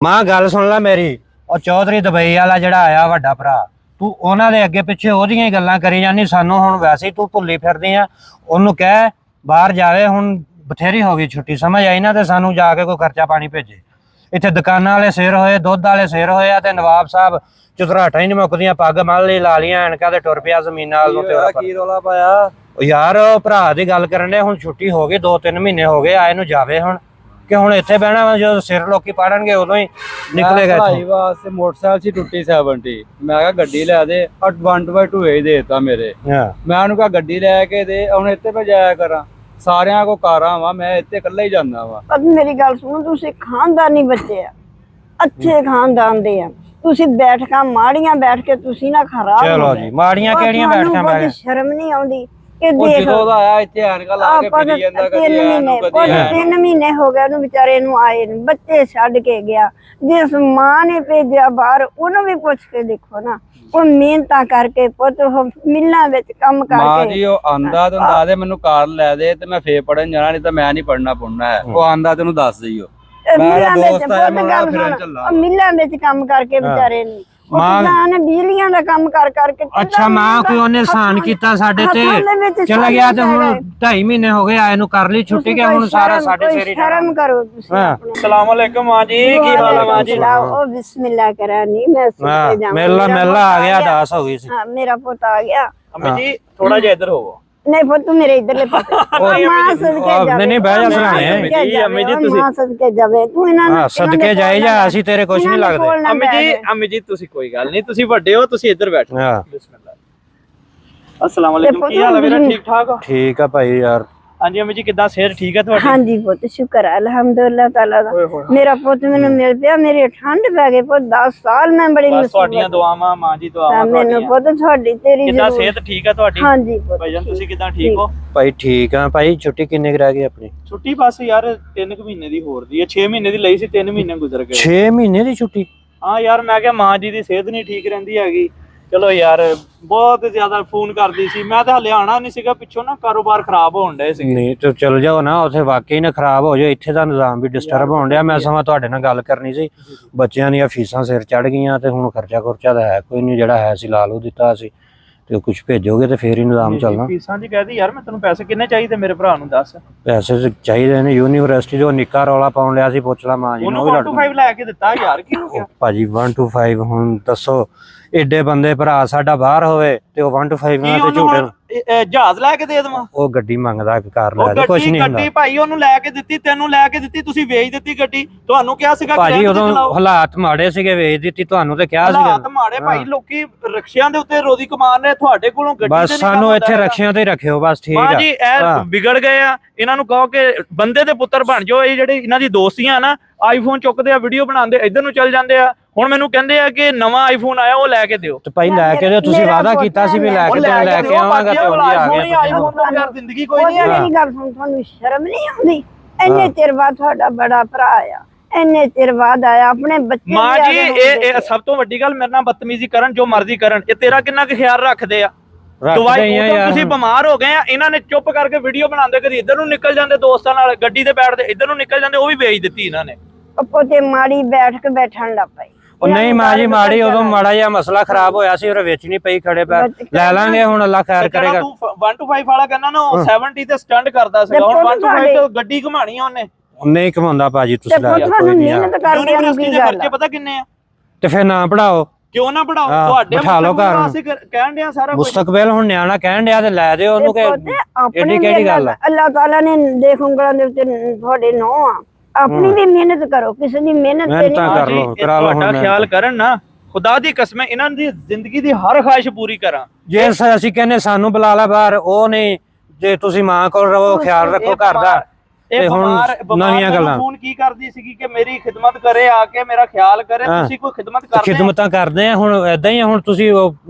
ਮਾਂ ਗੱਲ ਸੁਣ ਲੈ ਮੇਰੀ। ਉਹ ਚੌਧਰੀ ਦੁਬਈ ਵਾਲਾ ਜਿਹੜਾ ਆਇਆ ਵੱਡਾ ਭਰਾ, ਤੂੰ ਉਹਨਾਂ ਦੇ ਅੱਗੇ ਪਿੱਛੇ ਉਹਦੀਆਂ ਹੀ ਗੱਲਾਂ ਕਰੀ ਜਾਂਦੀ। ਸਾਨੂੰ ਹੁਣ ਵੈਸੇ ਹੀ ਤੂੰ ਭੁੱਲੀ ਫਿਰਦੀ ਆ। ਉਹਨੂੰ ਕਹਿ ਬਾਹਰ ਜਾਵੇ, ਹੁਣ ਬਥੇਰੀ ਹੋ ਗਈ ਛੁੱਟੀ, ਸਮਝ ਆਈ ਨਾ। ਤੇ ਸਾਨੂੰ ਜਾ ਕੇ ਕੋਈ ਖਰਚਾ ਪਾਣੀ ਭੇਜੇ। ਇੱਥੇ ਦੁਕਾਨਾਂ ਵਾਲੇ ਸਿਰ ਹੋਏ, ਦੁੱਧ ਵਾਲੇ ਸਿਰ ਹੋਏ ਆ, ਤੇ ਨਵਾਬ ਸਾਹਿਬ ਚੁਤਰਾਟਾਂ ਹੀ ਨਹੀਂ ਮੁੱਕਦੀਆਂ। ਪੱਗ ਮੱਲ ਲਈ ਲਾ ਲੀਆਂ, ਐਨਕਾਂ ਤੇ ਟੁਰ ਪਿਆ ਜ਼ਮੀਨਾਂ ਵੱਲ ਨੂੰ। ਤੇ ਕੀ ਰੌਲਾ ਪਾਇਆ ਯਾਰ ਭਰਾ ਦੀ ਗੱਲ ਕਰਨ ਦੇ, ਹੁਣ ਛੁੱਟੀ ਹੋ ਗਈ, 2-3 ਮਹੀਨੇ ਹੋ ਗਏ ਆਏ ਨੂੰ। ਜਾਵੇ ਹੁਣ ਕਿ ਹੁਣ ਇੱਥੇ ਬਹਿਣਾ ਵਾ? ਜਦੋਂ ਸਿਰ ਲੋਕੀ ਪਾੜਨਗੇ ਉਦੋਂ ਹੀ ਨਿਕਲੇਗਾ। ਭਾਈ ਵਾਸਤੇ ਮੋਟਰਸਾਈਕਲ ਸੀ ਟੁੱਟੀ 70। ਮੈਂ ਕਿਹਾ ਗੱਡੀ ਲੈ ਦੇ, 1/2 ਹੀ ਦੇਤਾ ਮੇਰੇ। ਮੈਂ ਉਹਨੂੰ ਕਿਹਾ ਗੱਡੀ ਲੈ ਕੇ ਦੇ, ਹੁਣ ਇੱਥੇ ਮੈਂ ਜਾਇਆ ਕਰਾਂ। ਸਾਰਿਆਂ ਕੋ ਕਾਰਾਂ ਵਾ, ਮੈਂ ਇੱਥੇ ਇਕੱਲਾ ਹੀ ਜਾਂਦਾ ਵਾ। ਮੇਰੀ ਗੱਲ ਸੁਣੋ, ਤੁਸੀਂ ਖਾਨਦਾਨੀ ਬੱਚੇ ਆ, ਅੱਛੇ ਖਾਨਦਾਨ ਦੇ ਆ। ਤੁਸੀਂ ਬੈਠਕਾਂ ਮਾੜੀਆਂ ਬੈਠ ਕੇ ਤੁਸੀਂ ਨਾ ਖਰਾਬ। ਚਲੋ ਜੀ, ਮਾੜੀਆਂ ਕਿਹੜੀਆਂ ਬੈਠਕਾਂ ਬੈਠ ਕੇ? ਸ਼ਰਮ ਨਹੀਂ ਆਉਂਦੀ ਕਿ ਉਹ ਦੇਖ ਜਦੋਂ ਦਾ ਆਇਆ ਇੱਥੇ ਐਨਕਾਂ ਲਾ ਕੇ ਫਿਰੀ ਜਾਂਦਾ, ਕਦੀ ਐ ਨੂੰ ਕਦੀ ਐ। 3 ਮਹੀਨੇ ਹੋ ਗਏ ਉਹਨੂੰ ਵਿਚਾਰੇ ਨੂੰ ਆਏ ਨੂੰ, ਬੱਚੇ ਛੱਡ ਕੇ ਗਿਆ। ਜਿਸ ਮਾਂ ਨੇ ਭੇਜਿਆ ਬਾਹਰ, ਉਹਨੂੰ ਵੀ ਪੁੱਛ ਕੇ ਦੇਖੋ ਨਾ। ਉਹ ਮਿਹਨਤਾਂ ਕਰਕੇ ਪੁੱਤ, ਉਹ ਮਿੱਲਾਂ ਵਿੱਚ ਕੰਮ ਕਰਕੇ। ਮਾਂ ਜੀ ਉਹ ਆਂਦਾ ਤੇ ਹੁੰਦਾ ਦੇ ਮੈਨੂੰ ਕਾਰ ਲੈ ਦੇ ਤੇ ਮੈਂ ਫੇਰ ਪੜਨ ਜਾਣਾ, ਨਹੀਂ ਤਾਂ ਮੈਂ ਨਹੀਂ ਪੜਨਾ ਪੁੜਨਾ ਹੈ। ਉਹ ਆਂਦਾ ਤੈਨੂੰ ਦੱਸ ਦਈਓ। ਮਿੱਲਾਂ ਵਿੱਚ ਕੰਮ ਕਰਕੇ ਵਿਚਾਰੇ ਨੂੰ ਨੇ ਬਿਜਲੀਆਂ ਦਾ ਕੰਮ ਕਰ ਕਰਕੇ। ਅੱਛਾ ਮਾਂ, ਕੋਈ ਉਹਨੇ ਆਸਾਨ ਕੀਤਾ ਸਾਡੇ ਤੇ, ਚਲਾ ਗਿਆ। ਤੇ ਹੁਣ 2.5 ਮਹੀਨੇ ਹੋ ਗਏ ਆਏ ਨੂੰ, ਕਰ ਲਈ ਛੁੱਟੀ ਕੇ ਹੁਣ ਸਾਰਾ ਸਾਡੇ ਸਿਰ ਹੀ। ਸ਼ਰਮ ਕਰੋ ਤੁਸੀਂ। अस्सलाम वालेकुम मां जी, की हाल है मां जी? ओ बिस्मिल्लाह करा नहीं, मैं सुनते जाऊं। मेला आ गया, 10 हो गई सी। हां, मेरा पोता आ गया। अम्मी जी थोड़ा जा इधर होवो। नहीं पुत, तू मेरे इधरले पासे मां सदके जावे। नहीं बह जा सराने जी। अम्मी जी ਤੁਸੀਂ मां सदके जावे, तू इना हां सदके जाई जा, ਅਸੀਂ ਤੇਰੇ ਕੁਝ ਨਹੀਂ ਲੱਗਦੇ। अम्मी जी ਤੁਸੀਂ ਕੋਈ ਗੱਲ ਨਹੀਂ, ਤੁਸੀਂ ਵੱਡੇ ਹੋ, ਤੁਸੀਂ ਇੱਧਰ ਬੈਠੋ। ਹਾਂ बिस्मिल्लाह। अस्सलाम वालेकुम, ਕੀ ਹਾਲ ਹੈ ਵੀਰੇ? ਠੀਕ ਠਾਕ ਹੋ? ਠੀਕ ਆ ਭਾਈ ਯਾਰ। ਹਾਂਜੀ अम्मी जी, ਕਿੱਦਾਂ ਸਿਹਤ ਠੀਕ ਹੈ ਤੁਹਾਡੀ? हाँ जी पुत, शुक्र है अल्हम्दुलिल्लाह ताला दा। मेरा पुत मैनू मिल पिया, मेरी ठंड पै गई पुत। 10 साल मैं बड़ी ਬਸ ਤੁਹਾਡੀਆਂ ਦੁਆਵਾਂ ਮਾਂ ਜੀ, ਦੁਆਵਾਂ मैनू ਤੁਹਾਡੀਆਂ। पुत थोड़ी तेरी ਕਿੱਦਾਂ जरूरत। ਸਿਹਤ ਠੀਕ ਹੈ ਤੁਹਾਡੀ? हाँ जी पुत, ਭਾਈਜਾਨ ਤੁਸੀਂ ਕਿੱਦਾਂ ਠੀਕ ਹੋ? ਭਾਈ ਠੀਕ ਆ ਭਾਈ। ਛੁੱਟੀ ਕਿੰਨੇ ਕੁ ਰਹਿ ਗਈ ਆਪਣੀ? ਛੁੱਟੀ ਬਸ ਯਾਰ 3 ਮਹੀਨੇ ਦੀ ਹੋਰ ਦੀ ਹੈ। 6 ਮਹੀਨੇ ਦੀ ਲਈ ਸੀ, 3 ਮਹੀਨੇ ਗੁਜ਼ਰ ਗਏ। 6 ਮਹੀਨੇ ਦੀ ਛੁੱਟੀ? ਹਾਂ ਯਾਰ, ਮੈਂ ਕਿਹਾ ਮਾਂ ਜੀ ਦੀ ਸਿਹਤ ਨਹੀਂ ਠੀਕ ਰਹਿੰਦੀ ਹੈਗੀ। ਚਲੋ ਯਾਰ, ਬਹੁਤ ਜ਼ਿਆਦਾ ਫੋਨ ਕਰਦੀ ਸੀ। ਮੈਂ ਤਾਂ ਹਲੇ ਆਣਾ ਨਹੀਂ ਸੀਗਾ, ਪਿੱਛੋਂ ਨਾ ਕਾਰੋਬਾਰ ਖਰਾਬ ਹੋਣ ਡਏ ਸੀ। ਨਹੀਂ ਤੇ ਚਲ ਜਾਓ ਨਾ, ਉੱਥੇ ਵਾਕਈ ਨਾ ਖਰਾਬ ਹੋ ਜਾਏ। ਇੱਥੇ ਦਾ ਨਿਜ਼ਾਮ ਵੀ ਡਿਸਟਰਬ ਹੋਣ ਡਿਆ। ਮੈਂ ਸਮਾਂ ਤੁਹਾਡੇ ਨਾਲ ਗੱਲ ਕਰਨੀ ਸੀ। ਬੱਚਿਆਂ ਦੀਆਂ ਫੀਸਾਂ ਸਿਰ ਚੜ ਗਈਆਂ, ਤੇ ਹੁਣ ਖਰਚਾ ਖੁਰਚਾ ਦਾ ਹੈ ਕੋਈ ਨਹੀਂ। ਜਿਹੜਾ ਹੈ ਸੀ ਲਾ ਲਓ, ਦਿੱਤਾ ਸੀ, ਤੇ ਕੁਝ ਭੇਜੋਗੇ ਤੇ ਫੇਰ ਹੀ ਨਿਜ਼ਾਮ ਚੱਲਣਾ। ਫੀਸਾਂ ਦੀ ਕਹਦੀ ਯਾਰ, ਮੈਂ ਤੈਨੂੰ ਪੈਸੇ ਕਿੰਨੇ ਚਾਹੀਦੇ ਮੇਰੇ ਭਰਾ ਨੂੰ ਦੱਸ। ਪੈਸੇ ਚਾਹੀਦੇ ਨੇ। ਯੂਨੀਵਰਸਿਟੀ ਤੋਂ ਨਿੱਕਾ ਰੌਲਾ ਪਾਉਣ ਲਿਆ ਸੀ, ਪੁੱਛ ਲਾ ਮਾਂ ਜੀ ਨੂੰ। ਉਹਨੂੰ 125 ਲੈ ਕੇ ਦਿੱਤਾ ਯਾਰ, ਕੀ ਹੋ ਗਿਆ? ਭਾਜੀ 125 ਹੁਣ ਦੱਸੋ, ਏਡੇ ਬੰਦੇ ਭਰਾ ਸਾਡਾ ਬਾਹਰ ਹੋਵੇ ਤੇ ਉਹ 125 ਨਾਲ ਤੇ ਝੂਟੇ ਜਹਾਜ਼ ਲੈ ਕੇ ਦੇ ਦੇਵਾਂ? ਉਹ ਗੱਡੀ ਮੰਗਦਾ, ਕਾਰ ਲੈ ਦੇ, ਕੁਝ ਨਹੀਂ ਹੁੰਦਾ। ਗੱਡੀ ਭਾਈ ਉਹਨੂੰ ਲੈ ਕੇ ਦਿੱਤੀ, ਤੈਨੂੰ ਲੈ ਕੇ ਦਿੱਤੀ, ਤੁਸੀਂ ਵੇਚ ਦਿੱਤੀ ਗੱਡੀ। ਤੁਹਾਨੂੰ ਕਿਹਾ ਸੀਗਾ ਭਾਜੀ ਉਦੋਂ ਹਾਲਾਤ ਮਾੜੇ ਸੀਗੇ, ਵੇਚ ਦਿੱਤੀ। ਤੁਹਾਨੂੰ ਤੇ ਕਿਹਾ ਸੀਗਾ ਹਾਲਾਤ ਮਾੜੇ ਭਾਈ, ਲੋਕੀ ਰਕਸ਼ਿਆਂ ਦੇ ਉੱਤੇ ਰੋਦੀ ਕਮਾਨ ਨੇ, ਤੁਹਾਡੇ ਕੋਲੋਂ ਗੱਡੀ ਤੇ ਬਸ ਸਾਨੂੰ ਇੱਥੇ ਰਕਸ਼ਿਆਂ ਤੇ ਰੱਖਿਓ ਬਸ, ਠੀਕ ਆ ਭਾਜੀ। ਇਹ ਵਿਗੜ ਗਏ ਆ, ਇਹਨਾਂ ਨੂੰ ਕਹੋ ਕਿ ਬੰਦੇ ਦੇ ਪੁੱਤਰ ਬਣ ਜਾਓ। ਇਹ ਜਿਹੜੇ ਇਹਨਾਂ ਦੀ ਦੋਸਤੀਆਂ ਨਾ, ਆਈਫੋਨ ਚੁੱਕਦੇ ਆ, ਵੀਡੀਓ ਬਣਾਉਂਦੇ, ਇੱਧਰ ਨੂੰ ਚੱਲ ਜਾਂਦੇ ਆ। ਹੁਣ ਮੈਨੂੰ ਕਹਿੰਦੇ ਆ ਕਿ ਨਵਾਂ ਆਈਫੋਨ ਆਇਆ, ਉਹ ਲੈ ਕੇ ਦਿਓ। ਤੇ ਭਾਈ ਲੈ ਕੇ ਦਿਓ, ਤੁਸੀਂ ਵਾਅਦਾ ਕੀਤਾ ਸੀ ਵੀ ਲੈ ਕੇ ਆਵਾਂਗਾ, ਤੇ ਉਹ ਆ ਗਿਆ। ਆਈਫੋਨ ਤੋਂ ਬਗੈਰ ਜ਼ਿੰਦਗੀ ਕੋਈ ਨਹੀਂ ਹੈ। ਮੇਰੀ ਗੱਲ ਸੁਣ, ਤੁਹਾਨੂੰ ਸ਼ਰਮ ਨਹੀਂ ਆਉਂਦੀ? ਇੰਨੇ ਚਿਰ ਬਾਅਦ ਤੁਹਾਡਾ ਬੜਾ ਭਰਾ ਆਇਆ, ਇੰਨੇ ਚਿਰ ਬਾਅਦ ਆਇਆ, ਆਪਣੇ ਬੱਚੇ। ਮਾਂ ਜੀ ਇਹ ਸਭ ਤੋਂ ਵੱਡੀ ਗੱਲ, ਮੇਰੇ ਨਾਲ ਬਦਤਮੀਜ਼ੀ ਕਰਨ, ਜੋ ਮਰਜ਼ੀ ਕਰਨ, ਇਹ ਤੇਰਾ ਕਿੰਨਾ ਕੁ ਖਿਆਲ ਰੱਖਦੇ ਆ? ਦਵਾਈ ਤੁਸੀਂ ਬਿਮਾਰ ਹੋ ਗਏ ਆ, ਇਹਨਾਂ ਨੇ ਚੁੱਪ ਕਰਕੇ ਵੀਡੀਓ ਬਣਾਉਂਦੇ, ਕਦੀ ਇੱਧਰ ਨੂੰ ਨਿਕਲ ਜਾਂਦੇ ਦੋਸਤਾਂ ਨਾਲ, ਗੱਡੀ ਤੇ ਬੈਠਦੇ, ਇੱਧਰ ਨੂੰ ਨਿਕਲ ਜਾਂਦੇ, ਉਹ ਵੀ ਵੇਚ ਦਿੱਤੀ ਇਹਨਾਂ ਨੇ। ਪੋਤੇ ਮਾੜੀ ਬੈਠ ਕੇ ਬੈਠਣ ਲੱਗ ਪਈ। ਉਹ ਨਹੀਂ ਮਾਂ ਜੀ, ਮਾੜੀ ਉਦੋਂ ਮਾੜਾ ਜਿਹਾ ਮਸਲਾ ਖਰਾਬ ਹੋਇਆ ਸੀ, ਉਹ ਵੇਚਣੀ ਪਈ ਖੜੇ ਪੈ। ਲੈ ਲਾਂਗੇ ਹੁਣ, ਅੱਲਾ ਖੈਰ ਕਰੇਗਾ। 125 ਵਾਲਾ ਕਹਿੰਦਾ ਨਾ, ਉਹ 70 ਤੇ ਸਟੰਟ ਕਰਦਾ ਸੀਗਾ, ਹੁਣ 125 ਤੇ ਗੱਡੀ ਘੁਮਾਣੀ ਆ ਉਹਨੇ। ਨਹੀਂ ਘਮਾਉਂਦਾ ਭਾਜੀ, ਤੁਸੀਂ ਲੈ ਜਾਓ, ਕੋਈ ਨਹੀਂ। ਯੂਨੀਵਰਸਿਟੀ ਦੇ ਖਰਚੇ ਪਤਾ ਕਿੰਨੇ ਆ? ਤੇ ਫਿਰ ਨਾ ਪੜਾਓ, ਕਿਉਂ ਨਾ ਪੜਾਓ? ਤੁਹਾਡੇ ਕਹਿਣ ਡਿਆ ਸਾਰਾ ਕੁਝ। ਮੁਸਤਕਬਲ ਹੁਣ ਨਿਆਣਾ ਕਹਿਣ ਡਿਆ ਤੇ ਲੈ ਦਿਓ ਉਹਨੂੰ। ਕਿ ਐਡੀ ਕਿਹੜੀ ਗੱਲ ਆ? ਅੱਲਾਹ ਤਾਲਾ ਨੇ ਦੇਖ ਉਂਗਲਾਂ ਦੇ ਉੱਤੇ ਤੁਹਾਡੇ ਨੌ ਆ, ਆਪਣੀ ਵੀ ਮਿਹਨਤ ਕਰੋ, ਕਿਸੇ ਦੀ ਮਿਹਨਤ ਤੇ ਨਹੀਂ ਕਰ ਲਓ, ਕਰਾ ਲਓ। ਤੁਹਾਡਾ ਖਿਆਲ ਕਰਨ ਨਾ, ਖੁਦਾ ਦੀ ਕਸਮ, ਇਹਨਾਂ ਦੀ ਜ਼ਿੰਦਗੀ ਦੀ ਹਰ ਖਾਹਿਸ਼ ਪੂਰੀ ਕਰਾਂ। ਜੇ ਅਸੀਂ ਕਹਿੰਦੇ ਸਾਨੂੰ ਬੁਲਾ ਲਾ ਬਾਹਰ, ਉਹ ਨਹੀਂ। ਜੇ ਤੁਸੀਂ ਮਾਂ ਕੋਲ ਰਹੋ, ਖਿਆਲ ਰੱਖੋ ਘਰ ਦਾ। ਤੇ ਹੁਣ ਨਵੀਆਂ ਗੱਲਾਂ ਫੋਨ ਕੀ ਕਰਦੀ ਸੀਗੀ ਕਿ ਮੇਰੀ ਖਿਦਮਤ ਕਰੇ, ਆ ਕੇ ਮੇਰਾ ਖਿਆਲ ਕਰੇ। ਤੁਸੀਂ ਕੋਈ ਖਿਦਮਤ ਕਰਦੇ? ਖਿਦਮਤਾਂ ਕਰਦੇ ਆ ਹੁਣ, ਏਦਾਂ ਹੀ ਆ। ਹੁਣ ਤੁਸੀਂ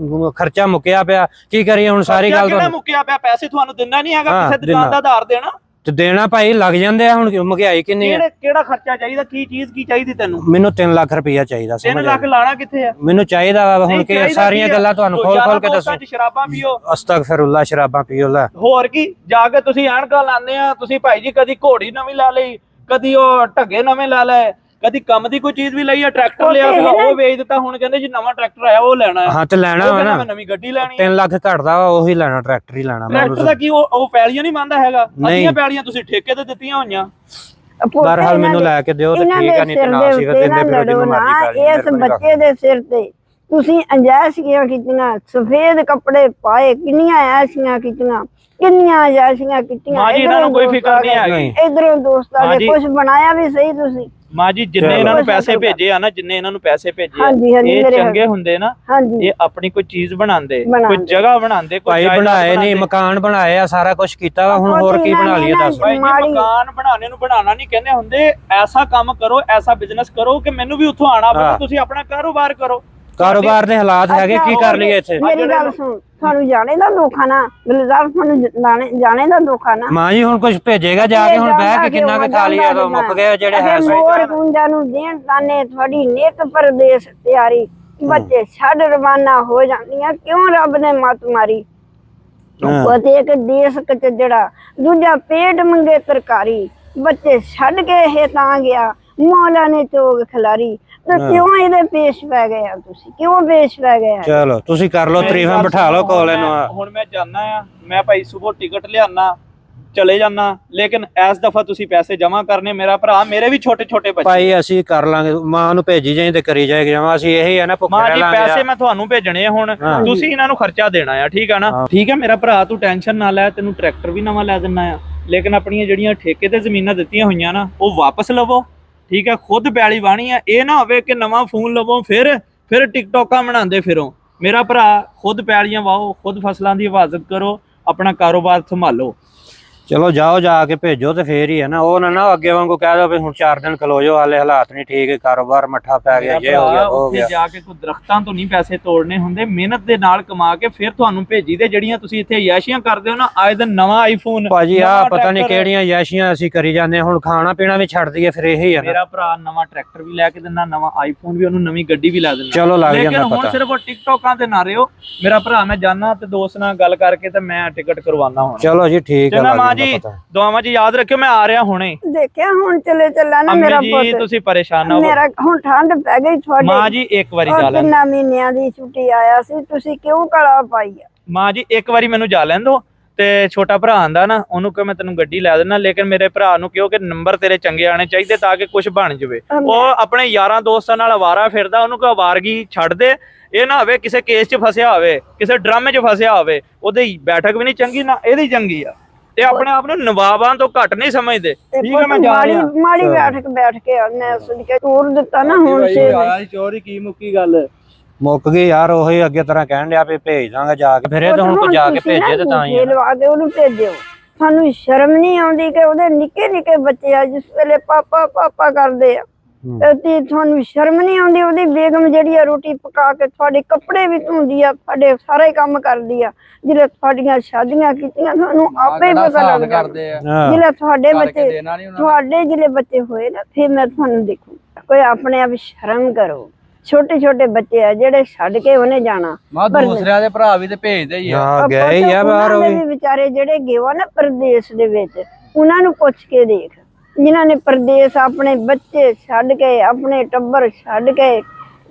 ਖਰਚਾ ਮੁੱਕਿਆ ਪਿਆ, ਕੀ ਕਰੀਏ ਹੁਣ? ਸਾਰੀ ਗੱਲ ਤਾਂ ਮੁੱਕਿਆ ਪਿਆ, ਪੈਸੇ ਤੁਹਾਨੂੰ ਦਿੰਦਾ ਨਹੀਂ ਹੈਗਾ, ਕਿਸੇ ਦੁਕਾਨ ਦਾ ਆਧਾਰ ਦੇਣਾ ਤੇ ਦੇਣਾ ਭਾਈ, ਲੱਗ ਜਾਂਦੇ ਆ। ਹੁਣ ਮਹਿੰਗਾਈ ਕਿੰਨੀ ਹੈ? ਕਿਹੜਾ ਖਰਚਾ ਚਾਹੀਦਾ? ਕੀ ਚੀਜ਼ ਕੀ ਚਾਹੀਦੀ ਤੈਨੂੰ? ਮੈਨੂੰ 3 ਲੱਖ ਰੁਪਇਆ ਚਾਹੀਦਾ। 3 ਲੱਖ ਲਾਣਾ ਕਿੱਥੇ ਆ? ਮੈਨੂੰ ਚਾਹੀਦਾ ਵਾ ਹੁਣ, ਕਿ ਸਾਰੀਆਂ ਗੱਲਾਂ ਤੁਹਾਨੂੰ ਖੋਲ ਕੇ ਦੱਸੋ। ਸ਼ਰਾਬਾਂ ਪੀਓ, ਅਸਤਗਫਿਰullah, ਸ਼ਰਾਬਾਂ ਪੀਓ। ਲੈ ਹੋਰ ਕੀ, ਜਾ ਕੇ ਤੁਸੀਂ ਐਨਕਾਂ ਲਾਉਂਦੇ ਆ ਤੁਸੀਂ ਭਾਈ ਜੀ। ਕਦੀ ਘੋੜੀ ਨਵੀਂ ਲਾ ਲਈ, ਕਦੀ ਉਹ ਢੱਗੇ ਨਵੇਂ ਲਾ ਲਏ, ਕਦੀ ਕੰਮ ਦੀ ਕੋਈ ਚੀਜ਼ ਵੀ ਲਈ ਆ? ਟਰੈਕਟਰ ਲਿਆ ਸੀਗਾ ਉਹ ਵੇਚ ਦਿੱਤਾ, ਹੁਣ ਕਹਿੰਦੇ ਜੀ ਨਵਾਂ ਟਰੈਕਟਰ ਆਇਆ ਉਹ ਲੈਣਾ ਆ। ਹਾਂ ਤੇ ਲੈਣਾ ਵਾ ਨਾ, ਮੈਂ ਨਵੀਂ ਗੱਡੀ ਲੈਣੀ 3 ਲੱਖ ਘਟਦਾ ਵਾ ਉਹੀ ਲੈਣਾ, ਟਰੈਕਟਰ ਹੀ ਲੈਣਾ। ਟਰੈਕਟਰ ਦਾ ਕੀ ਉਹ ਪੈਲੀਆਂ ਨਹੀਂ ਮੰਨਦਾ ਹੈਗਾ? ਅੱਧੀਆਂ ਪੈਲੀਆਂ ਤੁਸੀਂ ਠੇਕੇ ਤੇ ਦਿੱਤੀਆਂ ਹੋਈਆਂ। ਬਹਰਹਾਲ ਮੈਨੂੰ ਲੈ ਕੇ ਦਿਓ ਤੇ ਠੀਕ ਆ, ਨਹੀਂ ਤੇ ਨਾ ਸੀਗਾ ਦਿੰਦੇ ਫਿਰ ਉਹਦੀ ਮਰਜ਼ੀ। ਇਸ ਬੱਚੇ ਦੇ ਸਿਰ ਤੇ ਤੁਸੀਂ ਅੰਜਾਇਸ਼ੀਆਂ ਕੀਤੀਆਂ, ਸਫੇਦ ਕੱਪੜੇ ਪਾਏ, ਕਿੰਨੀਆਂ ਐਸ਼ੀਆਂ ਕੀਤੀਆਂ, ਕਿੰਨੀਆਂ ਅੰਜਾਇਸ਼ੀਆਂ ਕੀਤੀਆਂ। ਮਾਂ ਜੀ ਇਹਨਾਂ ਨੂੰ ਕੋਈ ਫਿਕਰ ਨਹੀਂ ਹੈਗੀ। ਇਧਰੋਂ ਦੋਸਤਾਂ ਨੇ ਕੁਝ ਬਣਾਇਆ ਵੀ ਸਹੀ ਤੁਸੀਂ। ਮਾਂ ਜੀ ਜਿੰਨੇ ਇਹਨਾਂ ਨੂੰ ਪੈਸੇ ਭੇਜੇ ਆ ਨਾ, ਜਿੰਨੇ ਇਹਨਾਂ ਨੂੰ ਪੈਸੇ ਭੇਜੇ ਆ, ਇਹ ਚੰਗੇ ਹੁੰਦੇ ਨਾ, ਇਹ ਆਪਣੀ ਕੋਈ ਚੀਜ਼ ਬਣਾਉਂਦੇ, ਕੋਈ ਜਗ੍ਹਾ ਬਣਾਉਂਦੇ, ਕੋਈ ਬਣਾਏ ਨਹੀਂ, ਮਕਾਨ ਬਣਾਏ ਆ, ਸਾਰਾ ਕੁਝ ਕੀਤਾ ਵਾ, ਹੁਣ ਹੋਰ ਕੀ ਬਣਾ ਲਈਏ ਦੱਸ। ਭਾਈ ਜੀ ਮਕਾਨ ਬਣਾਉਣੇ ਨੂੰ ਬਣਾਉਣਾ ਨਹੀਂ ਕਹਿੰਦੇ ਹੁੰਦੇ, ਐਸਾ ਕੰਮ ਕਰੋ, ਐਸਾ ਬਿਜ਼ਨਸ ਕਰੋ ਕਿ ਮੈਨੂੰ ਵੀ ਉੱਥੋਂ ਆਣਾ ਪਵੇ, ਤੁਸੀਂ ਆਪਣਾ ਕਾਰੋਬਾਰ ਕਰੋ। ਕਾਰੋਬਾਰ ਦੇ ਹਾਲਾਤ ਹੈਗੇ, ਕੀ ਕਰ ਲਈਏ ਇੱਥੇ? ਮੇਰੀ ਗੱਲ ਸੁਣ, ਤੁਹਾਨੂੰ ਜਾਣੇ ਦਾ ਦੁੱਖ ਆ ਨਾ, ਗੁਲਜ਼ਾਰ ਤੁਹਾਨੂੰ ਜਾਣੇ ਦਾ ਦੁੱਖ ਆ ਨਾ। ਮਾਂ ਜੀ ਹੁਣ ਕੁਝ ਭੇਜੇਗਾ ਜਾ ਕੇ, ਹੁਣ ਬਹਿ ਕੇ ਕਿੰਨਾ ਕੁ ਖਾ ਲਿਆ ਤਾਂ ਮੁੱਕ ਗਏ ਜਿਹੜੇ ਹੈ। ਮੋਰ ਕੁੰਜਾਂ ਨੂੰ ਦੇਣ ਤਾਨੇ ਤੁਹਾਡੀ ਨਿਤ ਪਰਦੇਸ ਤਿਆਰੀ, ਬੱਚੇ ਛੱਡ ਰਵਾਨਾ ਹੋ ਜਾਂਦੀਆਂ, ਕਿਉਂ ਰੱਬ ਨੇ ਮੱਤ ਮਾਰੀ? ਪਤੇ ਇੱਕ ਦੇਸ ਕਚੜਾ, ਦੂਜਾ ਪੇਟ ਮੰਗੇ ਤਰਕਾਰੀ, ਬੱਚੇ ਛੱਡ ਕੇ ਇਹ ਤਾਂ ਗਿਆ, ਮੌਲਾ ਨੇ ਚੋਗ ਖਿਲਾਰੀ। ਕਿਉਂ ਇਹਦੇ ਪੇਸ਼ ਪੈ ਗਏ ਆ ਤੁਸੀਂ? ਕਿਉਂ ਪੇਸ਼ ਪੈ ਗਏ ਆ? ਚਲੋ ਤੁਸੀਂ ਕਰ ਲਓ ਤਾਰੀਫਾਂ, ਬਿਠਾ ਲਓ ਕੋਲ ਇਹਨੂੰ। ਹੁਣ ਮੈਂ ਜਾਣਾ ਆ, ਮੈਂ ਭਾਈ ਸੁਬਹ ਟਿਕਟ ਲਿਆਣਾ, ਚਲੇ ਜਾਣਾ, ਲੇਕਿਨ ਇਸ ਦਫਾ ਤੁਸੀਂ ਪੈਸੇ ਜਮਾ ਕਰਨੇ। ਮੇਰਾ ਭਰਾ, ਮੇਰੇ ਵੀ ਛੋਟੇ ਛੋਟੇ ਬੱਚੇ। ਭਾਈ ਅਸੀਂ ਕਰ ਲਾਂਗੇ, ਮਾਂ ਨੂੰ ਭੇਜੀ ਜਾਈ ਤੇ ਕਰੀ ਜਾਏਗੀ ਜਮਾ, ਅਸੀਂ ਇਹੀ ਆ ਨਾ, ਭੁੱਖੇ ਰਹਿ ਲਾਂਗੇ। ਪੈਸੇ ਮੈਂ ਤੁਹਾਨੂੰ ਭੇਜਣੇ ਆ, ਹੁਣ ਤੁਸੀਂ ਇਹਨਾਂ ਨੂੰ ਖਰਚਾ ਦੇਣਾ ਆ, ਠੀਕ ਆ ਨਾ? ਠੀਕ ਆ ਮੇਰਾ ਭਰਾ, ਤੂੰ ਟੈਨਸ਼ਨ ਨਾ ਲੈ, ਤੈਨੂੰ ਟਰੈਕਟਰ ਵੀ ਨਵਾਂ ਲੈ ਦਿੰਨਾ ਆ, ਲੇਕਿਨ ਆਪਣੀਆਂ ਜਿਹੜੀਆਂ ਠੇਕੇ ਤੇ ਜ਼ਮੀਨਾਂ ਦਿੱਤੀਆਂ ਹੋਈਆਂ ਨਾ, ਉਹ ਵਾਪਸ ਲਵੋ, ਠੀਕ ਹੈ? ਖੁਦ ਪੈਲੀ ਵਾਹਣੀ ਆ, ਇਹ ਨਾ ਹੋਵੇ ਕਿ ਨਵਾਂ ਫੋਨ ਲਵੋ ਫਿਰ ਟਿਕਟੋਕਾਂ ਬਣਾਉਂਦੇ ਫਿਰੋ। ਮੇਰਾ ਭਰਾ, ਖੁਦ ਪੈਲੀਆਂ ਵਾਹੋ, ਖੁਦ ਫਸਲਾਂ ਦੀ ਹਿਫਾਜ਼ਤ ਕਰੋ, ਆਪਣਾ ਕਾਰੋਬਾਰ ਸੰਭਾਲੋ। ਚਲੋ ਜਾਓ, ਜਾ ਕੇ ਭੇਜੋ ਤੇ ਫੇਰ ਹੀ ਹੈ ਨਾ। ਉਹ ਨਾ ਅੱਗੇ ਵਾਂਗੂ ਕਹਿ ਦੋ ਵੀ ਹੁਣ 4 ਦਿਨ ਖਲੋ ਜਾਓ, ਹਾਲੇ ਹਾਲਾਤ ਨਹੀਂ ਠੀਕ, ਕਾਰੋਬਾਰ ਮੱਠਾ ਪੈ ਗਿਆ, ਇਹ ਹੋ ਗਿਆ ਉਹ ਹੋ ਗਿਆ। ਜਾ ਕੇ ਕੋਈ ਦਰਖਤਾਂ ਤੋਂ ਨਹੀਂ ਪੈਸੇ ਤੋੜਨੇ ਹੁੰਦੇ, ਮਿਹਨਤ ਦੇ ਨਾਲ ਕਮਾ ਕੇ ਫਿਰ ਤੁਹਾਨੂੰ ਭੇਜੀ ਦੇ। ਜਿਹੜੀਆਂ ਤੁਸੀਂ ਇੱਥੇ ਯਾਸ਼ੀਆਂ ਕਰਦੇ ਹੋ ਨਾ, ਆਏ ਦਿਨ ਨਵਾਂ ਆਈਫੋਨ, ਭਾਜੀ ਆ ਪਤਾ ਨਹੀਂ ਕਿਹੜੀਆਂ ਯਾਸ਼ੀਆਂ ਅਸੀਂ ਕਰੀ ਜਾਂਦੇ, ਹੁਣ ਖਾਣਾ ਪੀਣਾ ਵੀ ਛੱਡ ਦਈਏ, ਫਿਰ ਇਹੀ ਹੈ। ਮੇਰਾ ਭਰਾ ਨਵਾਂ ਟਰੈਕਟਰ ਵੀ ਲੈ ਕੇ ਦਿੰਦਾ, ਨਵਾਂ ਆਈਫੋਨ ਵੀ, ਉਹਨੂੰ ਨਵੀਂ ਗੱਡੀ ਵੀ ਲੈ ਦਿੰਦਾ। ਚਲੋ ਲੱਗ ਜਾਂਦਾ ਪਤਾ। ਹੁਣ ਸਿਰਫ ਟਿਕਟੋਕਾਂ ਤੇ ਨਾ ਰਿਓ ਮੇਰਾ ਭਰਾ, ਮੈਂ ਜਾਣਾ ਤੇ ਦੋਸਤ ਨਾਲ ਗੱਲ ਕਰਕੇ ਤੇ ਮੈਂ ਟਿਕਟ ਕਰਵਾਉਣਾ ਹੁਣ। ਚਲੋ ਜੀ ਠੀਕ ਹੈ ਮਾਂ ਜੀ, ਦੁਆਵਾਂ ਜੀ ਯਾਦ ਰੱਖਿਓ, ਮੈਂ ਆ ਰਿਹਾ ਹੁਣੇ। ਦੇਖਿਆ ਹੁਣ ਚਲੇ ਚੱਲਾ ਨਾ ਮੇਰਾ ਪੁੱਤ, ਤੁਸੀਂ ਪਰੇਸ਼ਾਨ ਨਾ ਹੋ। ਮੇਰਾ ਹੁਣ ਠੰਡ ਪੈ ਗਈ ਤੁਹਾਡੇ। ਮਾਂ ਜੀ ਇੱਕ ਵਾਰੀ ਜਾ ਲੈਣ, ਕਿੰਨਾ ਮਹੀਨਿਆਂ ਦੀ ਛੁੱਟੀ ਆਇਆ ਸੀ, ਤੁਸੀਂ ਕਿਉਂ ਕਲਾ ਪਾਈ ਆ? ਮਾਂ ਜੀ ਇੱਕ ਵਾਰੀ ਮੈਨੂੰ ਜਾ ਲੈਣ ਦੋ, ਤੇ ਛੋਟਾ ਭਰਾ ਆਂਦਾ ਨਾ, ਉਹਨੂੰ ਕਹੋ ਮੈਂ ਤੈਨੂੰ ਗੱਡੀ ਲੈ ਦੇਣਾ, ਲੇਕਿਨ ਮੇਰੇ ਭਰਾ ਨੂੰ ਕਿਉਂ ਕਿ ਨੰਬਰ ਤੇਰੇ ਚੰਗੇ ਆਣੇ ਚਾਹੀਦੇ ਤਾਂ ਕਿ ਕੁਝ ਬਣ ਜਾਵੇ। ਉਹ ਆਪਣੇ ਯਾਰਾਂ ਦੋਸਤਾਂ ਨਾਲ ਅਵਾਰਾ ਫਿਰਦਾ, ਉਹਨੂੰ ਕਹੋ ਅਵਾਰਗੀ ਛੱਡ ਦੇ। ਇਹ ਨਾ ਹੋਵੇ ਕਿਸੇ ਕੇਸ 'ਚ ਫਸਿਆ ਹੋਵੇ, ਕਿਸੇ ਡਰਾਮੇ 'ਚ ਫਸਿਆ ਹੋਵੇ, ਉਹਦੀ ਬੈਠਕ ਵੀ ਨਹੀਂ ਚੰਗੀ, ਨਾ ਇਹਦੀ ਚੰਗੀ ਆ। ਤੇ ਆਪਣੇ ਆਪ ਨੂੰ ਨਵਾਬਾਂ ਤੋਂ ਘੱਟ ਨਹੀਂ ਸਮਝਦੇ, ਠੀਕ ਹੈ? ਮੈਂ ਜਾ ਰਿਹਾ। ਮਾੜੀ ਬੈਠ ਕੇ ਮੈਂ ਸੁਣ ਕੇ ਤੋੜ ਦਿੱਤਾ ਨਾ। ਹੁਣ ਚੋਰੀ ਕੀ ਮੁੱਕੀ ਗੱਲ ਮੁੱਕ ਗਈ ਯਾਰ, ਉਹੀ ਅੱਗੇ ਤਰ੍ਹਾਂ ਕਹਿਣ ਡਿਆ ਵੀ ਭੇਜ ਦਾਂਗਾ ਜਾ ਕੇ, ਫਿਰ ਇਹ ਤਾਂ ਹੁਣ ਕੋਈ ਜਾ ਕੇ ਭੇਜੇ ਤੇ ਤਾਂ ਹੀ ਲਵਾ ਕੇ ਉਹਨੂੰ ਭੇਜਿਓ। ਸਾਨੂੰ ਸ਼ਰਮ ਨਹੀਂ ਆਉਂਦੀ ਕਿ ਉਹਦੇ ਨਿੱਕੇ ਨਿੱਕੇ ਬੱਚੇ ਆ, ਜਿਸ ਵੇਲੇ ਪਾਪਾ ਕਰਦੇ ਆ, ਤੇ ਤੁਹਾਨੂੰ ਸ਼ਰਮ ਨਹੀਂ ਆਉਂਦੀ? ਉਹਦੀ ਬੇਗਮ ਜਿਹੜੀ ਆ ਰੋਟੀ ਪਕਾ ਕੇ ਤੁਹਾਡੇ ਕੱਪੜੇ ਵੀ ਧੋਂਦੀ ਆ, ਤੁਹਾਡੇ ਸਾਰੇ ਕੰਮ ਕਰਦੀ ਆ। ਜਿਹੜੇ ਤੁਹਾਡੀਆਂ ਸ਼ਾਦੀਆਂ ਕੀਤੀਆਂ ਤੁਹਾਨੂੰ ਆਪੇ ਹੀ ਪਤਾ ਲੱਗਦਾ। ਜਿਹੜੇ ਤੁਹਾਡੇ ਜਿਹੜੇ ਬੱਚੇ ਹੋਏ ਨਾ, ਫਿਰ ਮੈਂ ਤੁਹਾਨੂੰ ਦੇਖੂ। ਕੋਈ ਆਪਣੇ ਆਪ ਸ਼ਰਮ ਕਰੋ। ਛੋਟੇ ਬੱਚੇ ਆ ਜਿਹੜੇ ਛੱਡ ਕੇ ਉਹਨੇ ਜਾਣਾ। ਦੂਸਰਿਆਂ ਦੇ ਭਰਾ ਵੀ ਤੇ ਭੇਜਦੇ ਹੀ ਆ, ਗਏ ਹੀ ਆ ਬਾਹਰ। ਉਹ ਵੀ ਵਿਚਾਰੇ ਜਿਹੜੇ ਗਏ ਨਾ ਪ੍ਰਦੇਸ਼ ਦੇ ਵਿੱਚ, ਉਹਨਾਂ ਨੂੰ ਪੁੱਛ ਕੇ ਦੇਖ, ਜਿਨ੍ਹਾਂ ਨੇ ਪ੍ਰਦੇਸ਼ ਆਪਣੇ ਬੱਚੇ ਛੱਡ ਕੇ, ਆਪਣੇ ਟੱਬਰ ਛੱਡ ਕੇ,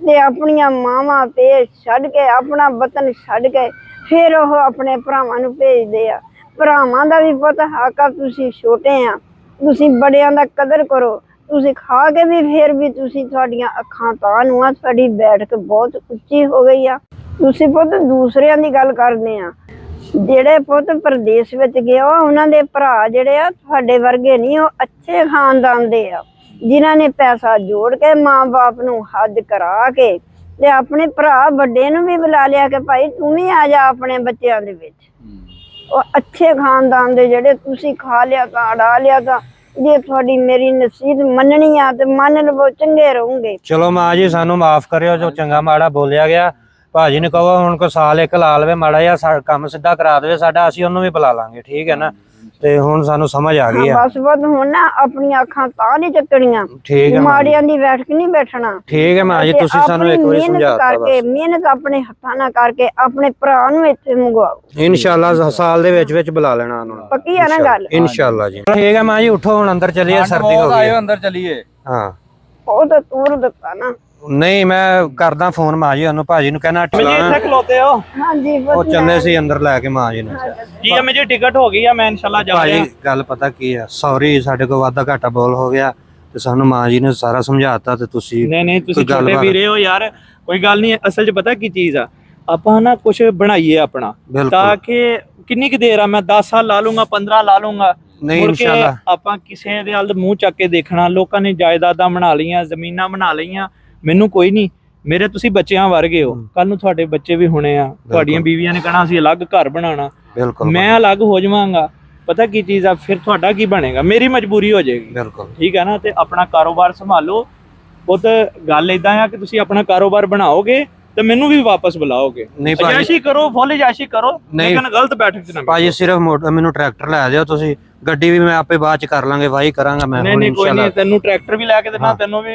ਤੇ ਆਪਣੀਆਂ ਮਾਵਾਂ ਪੇ ਛੱਡ ਕੇ, ਆਪਣਾ ਵਤਨ ਛੱਡ ਕੇ, ਫਿਰ ਉਹ ਆਪਣੇ ਭਰਾਵਾਂ ਨੂੰ ਭੇਜਦੇ ਆ। ਭਰਾਵਾਂ ਦਾ ਵੀ ਪਤਾ ਹੱਕ ਆ, ਤੁਸੀਂ ਛੋਟੇ ਆ, ਤੁਸੀਂ ਬੜਿਆਂ ਦਾ ਕਦਰ ਕਰੋ। ਤੁਸੀਂ ਖਾ ਕੇ ਵੀ ਫਿਰ ਵੀ ਤੁਸੀਂ, ਤੁਹਾਡੀਆਂ ਅੱਖਾਂ ਤਾਂ ਨੂੰ ਆ, ਤੁਹਾਡੀ ਬੈਠਕ ਬਹੁਤ ਉੱਚੀ ਹੋ ਗਈ ਆ। ਤੁਸੀਂ ਪੁੱਤ ਦੂਸਰਿਆਂ ਦੀ ਗੱਲ ਕਰਦੇ ਆ, ਜਿਹੜੇ ਪੁੱਤ ਪ੍ਰਦੇਸ਼ ਵਿੱਚ ਗਏ ਉਹਨਾਂ ਦੇ ਭਰਾ ਜਿਹੜੇ ਆ ਤੁਹਾਡੇ ਵਰਗੇ ਨਹੀਂ, ਉਹ ਅੱਛੇ ਖਾਨਦਾਨ ਦੇ ਆ, ਜਿਨ੍ਹਾਂ ਨੇ ਪੈਸਾ ਜੋੜ ਕੇ ਮਾਂ-ਬਾਪ ਨੂੰ ਹੱਜ ਕਰਾ ਕੇ, ਤੇ ਆਪਣੇ ਭਰਾ ਵੱਡੇ ਨੂੰ ਵੀ ਬੁਲਾ ਲਿਆ ਕਿ ਭਾਈ ਤੂੰ ਵੀ ਆ ਜਾ ਆਪਣੇ ਬੱਚਿਆਂ ਦੇ ਵਿੱਚ। ਉਹ ਅੱਛੇ ਖਾਨਦਾਨ ਦੇ ਜਿਹੜੇ, ਤੁਸੀਂ ਖਾ ਲਿਆ ਤਾਂ ਅੜਾ ਲਿਆ ਤਾਂ, ਜੇ ਤੁਹਾਡੀ ਮੇਰੀ ਨਸੀਹਤ ਮੰਨਣੀ ਆ ਤੇ ਮੰਨ ਲਵੋ, ਚੰਗੇ ਰਹੋਗੇ। ਚਲੋ ਮਾਂ ਜੀ ਸਾਨੂੰ ਮਾਫ ਕਰਿਓ ਜੋ ਚੰਗਾ ਮਾੜਾ ਬੋਲਿਆ ਗਿਆ। ਭਾਜੀ ਨੇ ਕਹੋ ਹੁਣ ਕੋਈ ਸਾਲ ਇੱਕ ਲਾ ਲਵੇ ਮਾੜਾ ਜਿਹਾ, ਕੰਮ ਸਿੱਧਾ ਕਰਾ ਦੇਵੇ ਸਾਡਾ, ਅਸੀਂ ਉਹਨੂੰ ਵੀ ਬੁਲਾ ਲਾਂਗੇ, ਠੀਕ ਹੈ ਨਾ? ਤੇ ਹੁਣ ਸਾਨੂੰ ਸਮਝ ਆ ਗਈ ਆ। ਬਸ ਹੁਣ ਨਾ ਆਪਣੀਆਂ ਅੱਖਾਂ ਤਾਂ ਨਹੀਂ ਚੱਕਣੀਆਂ, ਠੀਕ ਹੈ? ਮਾੜਿਆਂ ਦੀ ਬੈਠਕ ਨਹੀਂ ਬੈਠਣਾ, ਠੀਕ ਹੈ ਮਾਂ ਜੀ, ਤੁਸੀਂ ਸਾਨੂੰ ਇੱਕ ਵਾਰੀ ਸਮਝਾਤਾ। ਮਿਹਨਤ ਆਪਣੇ ਹੱਥਾਂ ਨਾਲ ਕਰਕੇ ਆਪਣੇ ਭਰਾ ਨੂੰ ਇੱਥੇ ਮੰਗਵਾਓ। ਇਨਸ਼ਾਅੱਲਾ ਸਾਲ ਦੇ ਵਿੱਚ ਬੁਲਾ ਲੈਣਾ ਉਹਨਾਂ ਨੂੰ, ਪੱਕੀ ਆ ਨਾ ਗੱਲ? ਇਨਸ਼ਾਅੱਲਾ ਜੀ। ਠੀਕ ਹੈ ਮਾਂ ਜੀ, ਉੱਠੋ ਹੁਣ ਅੰਦਰ ਚੱਲੀਏ, ਸਰਦੀ ਹੋ ਗਈ, ਅੰਦਰ ਚੱਲੀਏ। ਹਾਂ ਬਹੁਤ ਤੋਰ ਦਿੱਤਾ ਨਾ। ਨਹੀਂ ਮੈਂ ਕਰਦਾ ਫੋਨ ਮਾਂ ਜੀ ਉਹਨੂੰ, ਭਾਜੀ ਨੂੰ ਕਹਿਣਾ ਜੀ ਇੱਥੇ ਖਲੋਤੇ ਹੋ ਹਾਂਜੀ ਉਹ ਚੱਲੇ ਸੀ ਅੰਦਰ ਲੈ ਕੇ ਮਾਂ ਜੀ ਨੂੰ। ਜੀ ਐਮ ਜੀ ਟਿਕਟ ਹੋ ਗਈ ਆ, ਮੈਂ ਇਨਸ਼ਾਅੱਲਾ ਜਾ ਰਿਹਾ। ਭਾਜੀ ਗੱਲ ਪਤਾ ਕੀ ਆ, ਸੌਰੀ ਸਾਡੇ ਕੋਲ ਵਾਧਾ ਘਾਟਾ ਬੋਲ ਹੋ ਗਿਆ ਤੇ ਸਾਨੂੰ ਮਾਂ ਜੀ ਨੇ ਸਾਰਾ ਸਮਝਾਤਾ ਤੇ ਤੁਸੀਂ ਨਹੀਂ ਤੁਸੀਂ ਛੋਟੇ ਵੀਰੇ ਹੋ ਯਾਰ, ਕੋਈ ਗੱਲ ਨਹੀਂ। ਅਸਲ 'ਚ ਪਤਾ ਕੀ ਚੀਜ਼ ਆ, ਆਪਾਂ ਨਾ ਕੁਝ ਬਣਾਈਏ ਆਪਣਾ, ਤਾਂ ਕਿ ਕਿੰਨੀ ਕੁ ਦੇਰ ਆ, ਮੈਂ 10 ਸਾਲ ਲਾ ਲੂੰਗਾ, 15 ਲਾ ਲੂੰਗਾ, ਨਹੀਂ ਮੁੜ ਕੇ ਇਨਸ਼ਾਅੱਲਾ ਆਪਾਂ ਕਿਸੇ ਦੇ ਵੱਲ ਮੂੰਹ ਚੱਕ ਕੇ ਦੇਖਣਾ। ਲੋਕਾਂ ਨੇ ਜਾਇਦਾਦਾਂ ਬਣਾ ਲਈਆਂ, ਜ਼ਮੀਨਾਂ ਬਣਾ ਲਈਆਂ, ਮੈਨੂੰ ਕੋਈ ਨਹੀਂ, ਮੇਰੇ ਤੁਸੀਂ ਬੱਚਿਆਂ ਵਰਗੇ ਹੋ, ਕੱਲ ਨੂੰ ਤੁਹਾਡੇ ਬੱਚੇ ਵੀ ਹੋਣੇ ਆ, ਤੁਹਾਡੀਆਂ ਬੀਵੀਆਂ ਨੇ ਕਹਣਾ ਅਸੀਂ ਅਲੱਗ ਘਰ ਬਣਾਉਣਾ, ਬਿਲਕੁਲ ਮੈਂ ਅਲੱਗ ਹੋ ਜਾਵਾਂਗਾ। ਪਤਾ ਕੀ ਚੀਜ਼ ਆ, ਫਿਰ ਤੁਹਾਡਾ ਕੀ ਬਣੇਗਾ, ਮੇਰੀ ਮਜਬੂਰੀ ਹੋ ਜਾਏਗੀ। ਬਿਲਕੁਲ ਠੀਕ ਹੈ ਨਾ, ਤੇ ਆਪਣਾ ਕਾਰੋਬਾਰ ਸੰਭਾਲੋ। ਉਹ ਤਾਂ ਗੱਲ ਇਦਾਂ ਆ ਕਿ ਤੁਸੀਂ ਆਪਣਾ ਕਾਰੋਬਾਰ ਬਣਾਓਗੇ ਤੇ ਮੈਨੂੰ ਵੀ ਵਾਪਸ ਬੁਲਾਓਗੇ। ਨਹੀਂ ਭਾਜੀ ਅਜਾਇਸ਼ੀ ਕਰੋ, ਫੁੱਲ ਅਜਾਇਸ਼ੀ ਕਰੋ, ਲੇਕਿਨ ਗਲਤ ਬੈਠਕ 'ਚ ਨਾ ਭਾਜੀ ਸਿਰਫ ਮੈਨੂੰ ਟਰੈਕਟਰ ਲੈ ਦਿਓ ਤੁਸੀਂ, ਗੱਡੀ ਵੀ ਮੈਂ ਆਪੇ ਬਾਅਦ ਚ ਕਰ ਲਾਂਗੇ, ਵਾਹੀ ਕਰਾਂਗਾ ਮੈਂ ਹੁਣ ਨਹੀਂ ਕੋਈ ਨਹੀਂ, ਤੈਨੂੰ ਟਰੈਕਟਰ ਵੀ ਲੈ ਕੇ ਦੇਣਾ, ਤੈਨੂੰ ਵੀ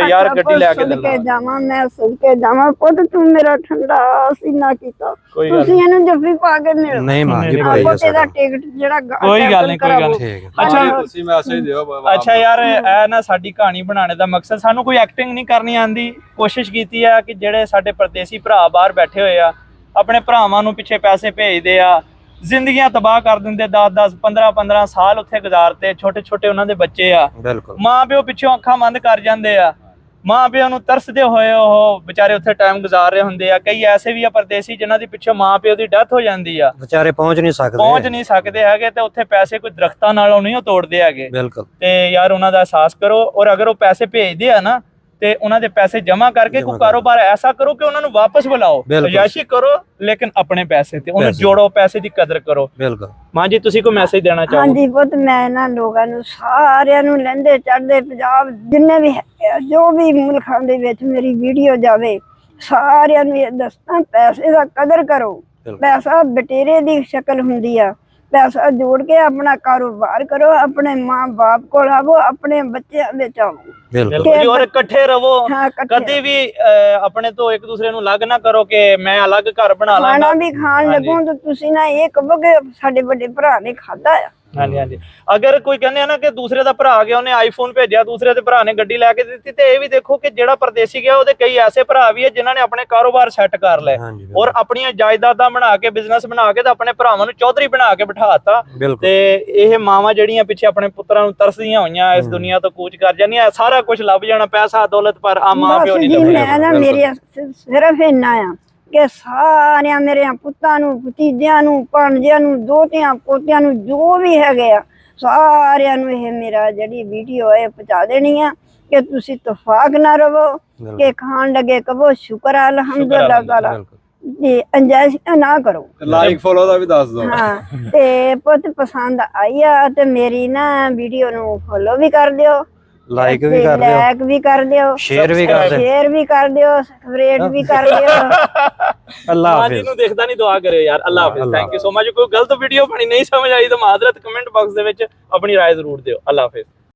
ਯਾਰ ਗੱਡੀ ਲੈ ਕੇ ਦੇਣਾ। ਜਾਵਾਂ ਮੈਂ ਸੁਣ ਕੇ ਜਾਵਾਂ, ਪੁੱਤ ਤੂੰ ਮੇਰਾ ਠੰਡਾ ਸੀਨਾ ਕੀਤਾ, ਤੁਸੀਂ ਇਹਨੂੰ ਜੱਫੀ ਪਾ ਕੇ ਮਿਲ। ਨਹੀਂ ਮਾਂ ਜੀ ਭਾਈ ਆਪੋ ਤੇਰਾ ਟਿਕਟ ਜਿਹੜਾ ਕੋਈ ਗੱਲ ਨਹੀਂ, ਕੋਈ ਗੱਲ ਨਹੀਂ। ਠੀਕ ਹੈ। ਅੱਛਾ ਤੁਸੀਂ ਮੈਸੇਜ ਦਿਓ ਅੱਛਾ ਯਾਰ, ਇਹ ਨਾ ਸਾਡੀ ਕਹਾਣੀ ਬਣਾਉਣੇ ਦਾ ਮਕਸਦ, ਸਾਨੂੰ ਕੋਈ ਐਕਟਿੰਗ ਨਹੀਂ ਕਰਨੀ ਆਂਦੀ। ਕੋਸ਼ਿਸ਼ ਕੀਤੀ ਆ ਕਿ ਜਿਹੜੇ ਸਾਡੇ ਪਰਦੇਸੀ ਭਰਾ ਬਾਹਰ ਬੈਠੇ ਹੋਏ ਆ, ਆਪਣੇ ਭਰਾਵਾਂ ਨੂੰ ਪਿੱਛੇ ਪੈਸੇ ਭੇਜਦੇ ਆ, ਜ਼ਿੰਦਗੀਆਂ ਤਬਾਹ ਕਰ ਦਿੰਦੇ, 10-10 15-15 ਸਾਲ ਉੱਥੇ ਗੁਜ਼ਾਰਤੇ, ਛੋਟੇ ਉਹਨਾਂ ਦੇ ਬੱਚੇ ਆ, ਬਿਲਕੁਲ ਮਾਂ ਪਿਓ ਪਿੱਛੋਂ ਅੱਖਾਂ ਬੰਦ ਕਰ ਜਾਂਦੇ ਆ, ਮਾਂ ਪਿਓ ਨੂੰ ਤਰਸਦੇ ਹੋਏ ਉਹ ਵਿਚਾਰੇ ਉੱਥੇ ਟਾਈਮ ਗੁਜ਼ਾਰ ਰਹੇ ਹੁੰਦੇ ਆ। ਕਈ ਐਸੇ ਵੀ ਆ ਪਰਦੇਸੀ ਜਿਨ੍ਹਾਂ ਦੀ ਪਿੱਛੋਂ ਮਾਂ ਪਿਓ ਦੀ ਡੈਥ ਹੋ ਜਾਂਦੀ ਆ, ਵਿਚਾਰੇ ਪਹੁੰਚ ਨਹੀਂ ਸਕਦੇ ਹੈਗੇ, ਤੇ ਉੱਥੇ ਪੈਸੇ ਕੋਈ ਦਰਖਤਾਂ ਨਾਲੋਂ ਨਹੀਂ ਉਹ ਤੋੜਦੇ ਹੈਗੇ। ਬਿਲਕੁਲ ਤੇ ਯਾਰ ਉਹਨਾਂ ਦਾ ਅਹਿਸਾਸ ਕਰੋ, ਔਰ ਅਗਰ ਉਹ ਪੈਸੇ ਭੇਜਦੇ ਆ ਨਾ ਤੇ ਉਹਨਾਂ ਦੇ ਪੈਸੇ ਜਮ੍ਹਾਂ ਕਰਕੇ ਕੋਈ ਕਾਰੋਬਾਰ ਐਸਾ ਕਰੋ ਕਿ ਉਹਨਾਂ ਨੂੰ ਵਾਪਸ ਬੁਲਾਓ, ਅਯਾਸ਼ੀ ਕਰੋ ਲੇਕਿਨ ਆਪਣੇ ਪੈਸੇ ਤੇ ਉਹਨੂੰ ਜੋੜੋ, ਪੈਸੇ ਦੀ ਕਦਰ ਕਰੋ। ਬਿਲਕੁਲ ਮਾਂ ਜੀ ਤੁਸੀਂ ਕੋਈ ਮੈਸੇਜ ਦੇਣਾ ਚਾਹੋ? ਹਾਂਜੀ ਪੁੱਤ, ਮੈਂ ਇਹਨਾਂ ਲੋਕਾਂ ਨੂੰ ਸਾਰਿਆਂ ਨੂੰ ਲਹਿੰਦੇ ਚੜ੍ਹਦੇ ਪੰਜਾਬ ਜਿੰਨੇ ਵੀ ਹੈਗੇ ਆ, ਜੋ ਵੀ ਮੁਲਕਾਂ ਦੇ ਵਿੱਚ ਮੇਰੀ ਵੀਡੀਓ ਜਾਵੇ, ਸਾਰਿਆਂ ਨੂੰ ਇਹ ਦੱਸਣਾ ਪੈਸੇ ਦਾ ਕਦਰ ਕਰੋ। ਪੈਸਾ ਬਟੇਰੇ ਦੀ ਸ਼ਕਲ ਹੁੰਦੀ ਆ, ਪੈਸਾ ਜੋੜ ਕੇ ਆਪਣਾ ਕਾਰੋਬਾਰ ਕਰੋ, ਆਪਣੇ ਮਾਂ-ਬਾਪ ਕੋਲ ਆਵੋ, ਆਪਣੇ ਬੱਚਿਆਂ ਵਿੱਚ ਆਵੋ, ਬਿਲਕੁਲ, ਔਰ ਇਕੱਠੇ ਰਹੋ, ਕਦੇ ਵੀ ਆਪਣੇ ਤੋਂ ਇੱਕ ਦੂਸਰੇ ਨੂੰ ਅਲੱਗ ਨਾ ਕਰੋ ਕਿ ਮੈਂ ਅਲੱਗ ਘਰ ਬਣਾ ਲਾਂਗਾ। ਖਾਣਾ ਵੀ ਖਾਣ ਲੱਗੋ ਤਾਂ ਤੁਸੀਂ ਨਾ ਇਹ ਕਹੋ ਕਿ ਸਾਡੇ ਵੱਡੇ ਭਰਾ ਨੇ ਖਾਦਾ ਆ। ਹਾਂਜੀ ਅਗਰ ਕੋਈ ਕਹਿੰਦੇ ਆ ਨਾ ਕਿ ਦੂਸਰੇ ਦਾ ਭਰਾ ਗਿਆ, ਉਹਨੇ ਆਈਫੋਨ ਭੇਜਿਆ, ਦੂਸਰੇ ਦੇ ਭਰਾ ਨੇ ਗੱਡੀ ਲੈ ਕੇ ਦਿੱਤੀ, ਤੇ ਇਹ ਵੀ ਦੇਖੋ ਕਿ ਜਿਹੜਾ ਪਰਦੇਸੀ ਗਿਆ ਉਹਦੇ ਕਈ ਐਸੇ ਭਰਾ ਵੀ ਹੈ ਜਿਨ੍ਹਾਂ ਨੇ ਆਪਣੇ ਕਾਰੋਬਾਰ ਸੈੱਟ ਕਰ ਲਏ, ਔਰ ਆਪਣੀਆਂ ਜਾਇਦਾਦਾਂ ਬਣਾ ਕੇ, ਬਿਜ਼ਨਸ ਬਣਾ ਕੇ, ਤੇ ਆਪਣੇ ਭਰਾਵਾਂ ਨੂੰ ਚੌਧਰੀ ਬਣਾ ਕੇ ਬਿਠਾਤਾ। ਤੇ ਇਹ ਮਾਵਾਂ ਜਿਹੜੀਆਂ ਪਿੱਛੇ ਆਪਣੇ ਪੁੱਤਰਾਂ ਨੂੰ ਤਰਸਦੀਆਂ ਹੋਈਆਂ, ਇਸ ਦੁਨੀਆ ਤੋਂ ਕੂਚ ਕਰ ਜਾਂਦੀਆਂ, ਸਾਰਾ ਕੁਝ ਲੱਭ ਜਾਣਾ, ਪੈਸਾ ਦੌਲਤ, ਪਰ ਆ ਮਾਂ ਪਿਓ ਨਹੀਂ ਲੱਭਦੇ। ਮੈਂ ਨਾ ਮੇਰੇ ਸਿਰਫ ਇੰਨਾ ਆ ਕਿ ਸਾਰਿਆਂ ਮੇਰੇ ਪੁੱਤਾਂ ਨੂੰ, ਭਤੀਜਿਆਂ ਨੂੰ, ਭਾਣਜਿਆਂ ਨੂੰ, ਦੋਤਿਆਂ ਪੋਤਿਆਂ ਨੂੰ, ਜੋ ਵੀ ਹੈਗੇ ਆ, ਸਾਰਿਆਂ ਨੂੰ ਇਹ ਮੇਰਾ ਜਿਹੜੀ ਵੀਡੀਓ ਹੈ ਪਹੁੰਚਾ ਦੇਣੀ ਆ ਕਿ ਤੁਸੀਂ ਤਫਾਕ ਨਾ ਰਵੋ, ਕਿ ਖਾਣ ਲੱਗੇ ਕਹੋ ਸ਼ੁਕਰ ਆ ਅਲਹਮਦੁਲਿਲਾ ਤਾਲਾ, ਤੇ ਅੰਜਾਇਸ਼ ਨਾ ਕਰੋ। ਲਾਈਕ ਫੋਲੋ ਦਾ ਵੀ ਦੱਸ ਦਿਓ। ਹਾਂ, ਤੇ ਪੁੱਤ ਪਸੰਦ ਆਈ ਆ ਤੇ ਮੇਰੀ ਨਾ ਵੀਡੀਓ ਨੂੰ ਫੋਲੋ ਵੀ ਕਰ ਦਿਓ, ਲਾਈਕ ਵੀ ਕਰ ਦਿਓ, ਲਾਈਕ ਵੀ ਕਰ ਦਿਓ, ਸ਼ੇਅਰ ਵੀ ਕਰ ਦਿਓ, ਸਬਸਕ੍ਰਾਈਬ ਵੀ ਕਰ ਦਿਓ। ਅੱਲਾਹ ਹਾਫਿਜ਼। ਨੂੰ ਦੇਖਦਾ ਨਹੀਂ, ਦੁਆ ਕਰਿਓ ਯਾਰ। ਅੱਲਾਹ ਹਾਫਿਜ਼। Thank you so much. ਕੋਈ ਗਲਤ ਵੀਡੀਓ ਬਣੀ ਨਹੀਂ ਸਮਝ ਆਈ ਤਾਂ ਮਾਜ਼ਰਤ, ਕਮੈਂਟ ਬਾਕਸ ਦੇ ਵਿੱਚ ਆਪਣੀ ਰਾਏ ਜ਼ਰੂਰ ਦਿਓ। ਅੱਲਾਹ ਹਾਫਿਜ਼।